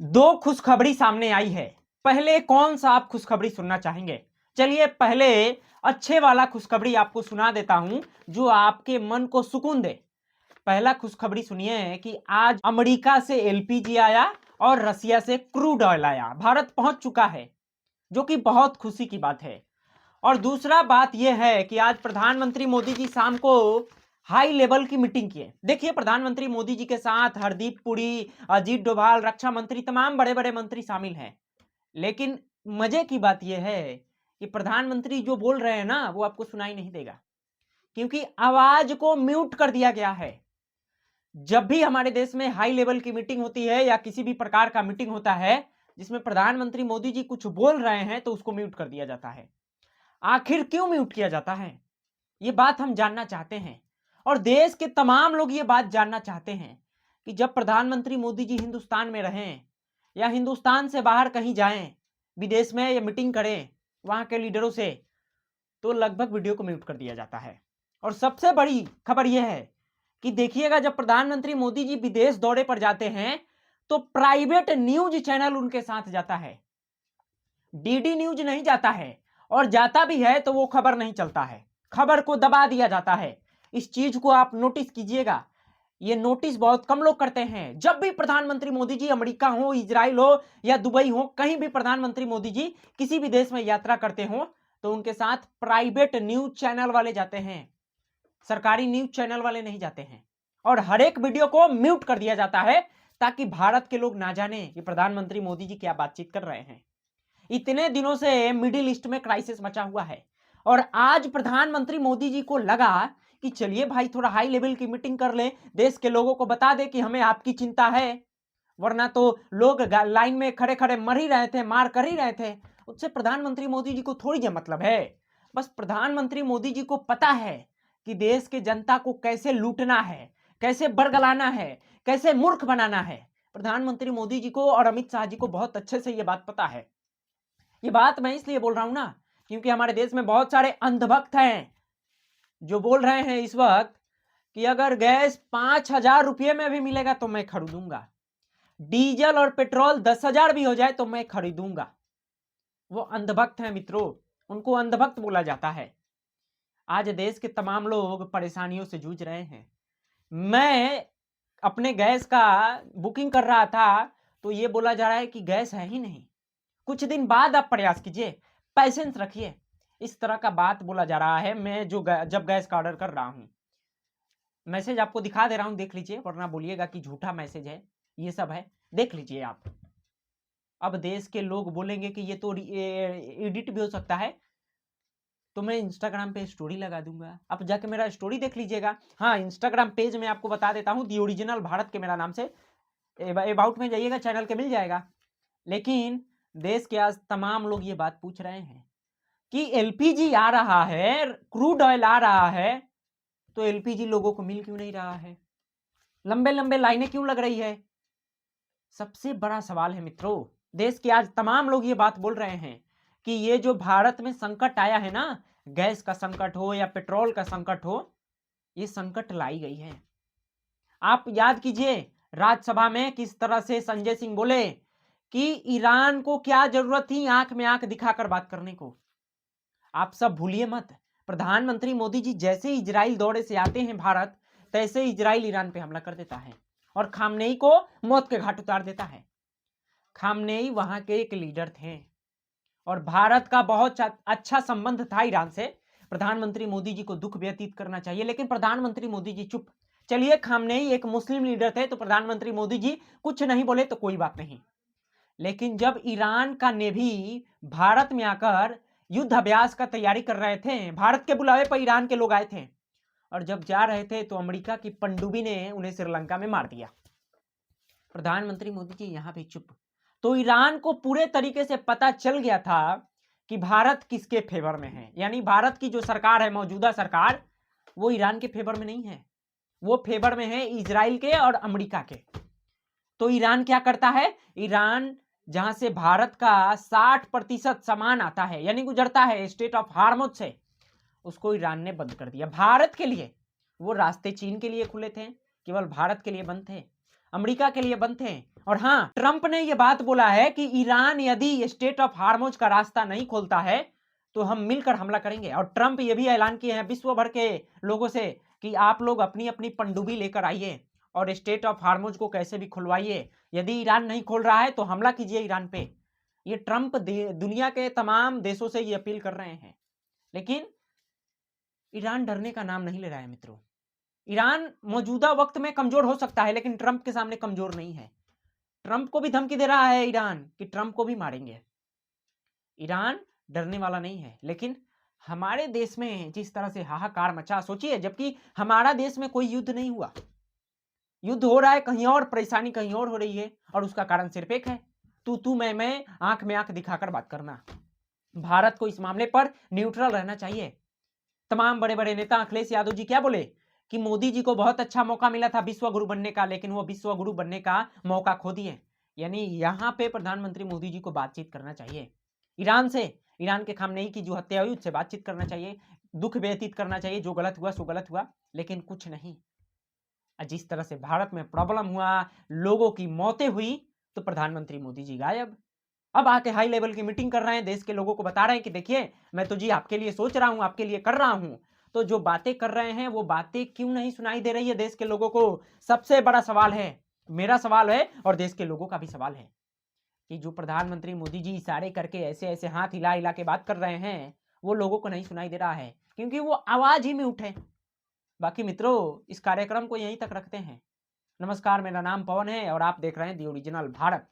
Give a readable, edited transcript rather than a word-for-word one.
दो खुशखबरी सामने आई है। पहले कौन सा आप खुशखबरी सुनना चाहेंगे? चलिए पहले अच्छे वाला खुशखबरी आपको सुना देता हूं जो आपके मन को सुकून दे। पहला खुशखबरी सुनिए कि आज अमेरिका से एलपीजी आया और रसिया से क्रूड ऑयल आया, भारत पहुंच चुका है, जो कि बहुत खुशी की बात है। और दूसरा बात यह है कि आज प्रधानमंत्री मोदी जी शाम को हाई लेवल की मीटिंग किए। देखिए प्रधानमंत्री मोदी जी के साथ हरदीप पुरी, अजीत डोभाल, रक्षा मंत्री, तमाम बड़े बड़े मंत्री शामिल हैं। लेकिन मजे की बात यह है कि प्रधानमंत्री जो बोल रहे हैं ना वो आपको सुनाई नहीं देगा, क्योंकि आवाज को म्यूट कर दिया गया है। जब भी हमारे देश में हाई लेवल की मीटिंग होती है या किसी भी प्रकार का मीटिंग होता है जिसमें प्रधानमंत्री मोदी जी कुछ बोल रहे हैं तो उसको म्यूट कर दिया जाता है। आखिर क्यों म्यूट किया जाता है, ये बात हम जानना चाहते हैं। और देश के तमाम लोग ये बात जानना चाहते हैं कि जब प्रधानमंत्री मोदी जी हिंदुस्तान में रहें या हिंदुस्तान से बाहर कहीं जाएं, विदेश में या मीटिंग करें वहां के लीडरों से, तो लगभग वीडियो को म्यूट कर दिया जाता है। और सबसे बड़ी खबर यह है कि देखिएगा जब प्रधानमंत्री मोदी जी विदेश दौरे पर जाते हैं तो प्राइवेट न्यूज चैनल उनके साथ जाता है, डीडी न्यूज नहीं जाता है, और जाता भी है तो वो खबर नहीं चलता है, खबर को दबा दिया जाता है। इस चीज को आप नोटिस कीजिएगा, ये नोटिस बहुत कम लोग करते हैं। जब भी प्रधानमंत्री मोदी जी अमेरिका हो, इजराइल हो या दुबई हो, कहीं भी प्रधानमंत्री मोदी जी किसी भी देश में यात्रा करते हो तो उनके साथ प्राइवेट न्यूज चैनल वाले जाते हैं, सरकारी न्यूज चैनल वाले नहीं जाते हैं। और हर एक वीडियो को म्यूट कर दिया जाता है ताकि भारत के लोग ना जाने कि प्रधानमंत्री मोदी जी क्या बातचीत कर रहे हैं। इतने दिनों से मिडिल ईस्ट में क्राइसिस मचा हुआ है और आज प्रधानमंत्री मोदी जी को लगा कि चलिए भाई थोड़ा हाई लेवल की मीटिंग कर ले, देश के लोगों को बता दे कि हमें आपकी चिंता है, वरना तो लोग लाइन में खड़े खड़े मर ही रहे थे, मार कर ही रहे थे। उससे प्रधानमंत्री मोदी जी को थोड़ी ये मतलब है। बस प्रधानमंत्री मोदी जी को पता है कि देश के जनता को कैसे लूटना है, कैसे बरगलाना है, कैसे मूर्ख बनाना है। प्रधानमंत्री मोदी जी को और अमित शाह जी को बहुत अच्छे से यह बात पता है। ये बात मैं इसलिए बोल रहा हूं ना क्योंकि हमारे देश में बहुत सारे अंधभक्त हैं जो बोल रहे हैं इस वक्त कि अगर गैस 5,000 रुपये में भी मिलेगा तो मैं खरीदूंगा, डीजल और पेट्रोल 10,000 भी हो जाए तो मैं खरीदूंगा। वो अंधभक्त हैं मित्रों, उनको अंधभक्त बोला जाता है। आज देश के तमाम लोग परेशानियों से जूझ रहे हैं। मैं अपने गैस का बुकिंग कर रहा था तो ये बोला जा रहा है कि गैस है ही नहीं, कुछ दिन बाद आप प्रयास कीजिए, पैसेंस रखिए, इस तरह का बात बोला जा रहा है। मैं जो जब गैस का ऑर्डर कर रहा हूं, मैसेज आपको दिखा दे रहा हूं, देख लीजिए, वरना बोलिएगा कि झूठा मैसेज है। ये सब है, देख लीजिए आप। अब देश के लोग बोलेंगे कि ये तो एडिट भी हो सकता है, तो मैं इंस्टाग्राम पे स्टोरी लगा दूंगा, आप जाके मेरा स्टोरी देख लीजिएगा। हाँ, इंस्टाग्राम पेज में आपको बता देता हूँ, दी ओरिजिनल भारत के मेरा नाम से अबाउट में जाइएगा, चैनल के मिल जाएगा। लेकिन देश के आज तमाम लोग ये बात पूछ रहे हैं कि एलपीजी आ रहा है, क्रूड ऑयल आ रहा है, तो एलपीजी लोगों को मिल क्यों नहीं रहा है, लंबे लंबे लाइनें क्यों लग रही है। सबसे बड़ा सवाल है मित्रों, देश के आज तमाम लोग ये बात बोल रहे हैं कि ये जो भारत में संकट आया है ना, गैस का संकट हो या पेट्रोल का संकट हो, ये संकट लाई गई है। आप याद कीजिए राज्यसभा में किस तरह से संजय सिंह बोले कि ईरान को क्या जरूरत थी आंख में आंख दिखाकर बात करने को। आप सब भूलिए मत, प्रधानमंत्री मोदी जी जैसे इजराइल दौरे से आते हैं भारत, तैसे इजराइल ईरान पे हमला कर देता है और खामनेई को मौत के घाट उतार देता है। खामनेई वहां के एक लीडर थे और भारत का बहुत अच्छा संबंध था ईरान से। प्रधानमंत्री मोदी जी को दुख व्यतीत करना चाहिए, लेकिन प्रधानमंत्री मोदी जी चुप। चलिए खामनेई एक मुस्लिम लीडर थे तो प्रधानमंत्री मोदी जी कुछ नहीं बोले तो कोई बात नहीं, लेकिन जब ईरान का नेवी भारत में आकर युद्ध अभ्यास का तैयारी कर रहे थे, भारत के बुलावे पर ईरान के लोग आए थे, और जब जा रहे थे तो अमेरिका की पनडुब्बी ने उन्हें श्रीलंका में मार दिया। प्रधानमंत्री मोदी जी यहां भी चुप। तो ईरान को पूरे तरीके से पता चल गया था कि भारत किसके फेवर में है, यानी भारत की जो सरकार है, मौजूदा सरकार, वो ईरान के फेवर में नहीं है, वो फेवर में है इजराइल के और अमेरिका के। तो ईरान क्या करता है, ईरान जहां से भारत का 60% सामान आता है यानी गुजरता है स्टेट ऑफ हार्मुज से, उसको ईरान ने बंद कर दिया भारत के लिए। वो रास्ते चीन के लिए खुले थे, केवल भारत के लिए बंद थे। अमेरिका के लिए बंद थे। और हाँ, ट्रंप ने यह बात बोला है कि ईरान यदि स्टेट ऑफ हार्मोज का रास्ता नहीं खोलता है तो हम मिलकर हमला करेंगे। और ट्रंप ये भी ऐलान किए हैं विश्व भर के लोगों से कि आप लोग अपनी अपनी पनडुब्बी लेकर आइए और स्टेट ऑफ हार्मोज को कैसे भी खुलवाइए। यदि ईरान नहीं खोल रहा है तो हमला कीजिए ईरान पे। ये ट्रंप दुनिया के तमाम देशों से ये अपील कर रहे हैं, लेकिन ईरान डरने का नाम नहीं ले रहा है मित्रों। ईरान मौजूदा वक्त में कमजोर हो सकता है, लेकिन ट्रंप के सामने कमजोर नहीं है। ट्रंप को भी धमकी दे रहा है ईरान कि ट्रंप को भी मारेंगे। ईरान डरने वाला नहीं है, लेकिन हमारे देश में जिस तरह से हाहाकार मचा, सोचिए, जबकि हमारा देश में कोई युद्ध नहीं हुआ, युद्ध हो रहा है कहीं और, परेशानी कहीं और हो रही है, और उसका कारण सिर्फ एक है, तू मैं, आंख में आंख दिखाकर बात करना। भारत को इस मामले पर न्यूट्रल रहना चाहिए। तमाम बड़े बड़े नेता, अखिलेश यादव जी क्या बोले कि मोदी जी को बहुत अच्छा मौका मिला था विश्व गुरु बनने का, लेकिन वो विश्व गुरु बनने का मौका खो दिए। यानी यहां पे प्रधानमंत्री मोदी जी को बातचीत करना चाहिए ईरान से। ईरान के खामनेई की जो हत्या हुई उससे बातचीत करना चाहिए, दुख व्यतीत करना चाहिए, जो गलत हुआ सो गलत हुआ, लेकिन कुछ नहीं। जिस तरह से भारत में प्रॉब्लम हुआ, लोगों की मौतें हुई, तो प्रधानमंत्री मोदी जी गायब। अब आके हाई लेवल की मीटिंग कर रहे हैं, देश के लोगों को बता रहे हैं कि देखिए मैं तो जी आपके लिए सोच रहा हूं, आपके लिए कर रहा हूं। तो जो बातें कर रहे हैं वो बातें क्यों नहीं सुनाई दे रही है देश के लोगों को? सबसे बड़ा सवाल है, मेरा सवाल है और देश के लोगों का भी सवाल है कि जो प्रधानमंत्री मोदी जी इशारे करके ऐसे ऐसे हाथ हिला हिला के बात कर रहे हैं, वो लोगों को नहीं सुनाई दे रहा है, क्योंकि वो आवाज ही में उठे। बाकी मित्रों, इस कार्यक्रम को यहीं तक रखते हैं। नमस्कार, मेरा नाम पवन है और आप देख रहे हैं दी ओरिजिनल भारत।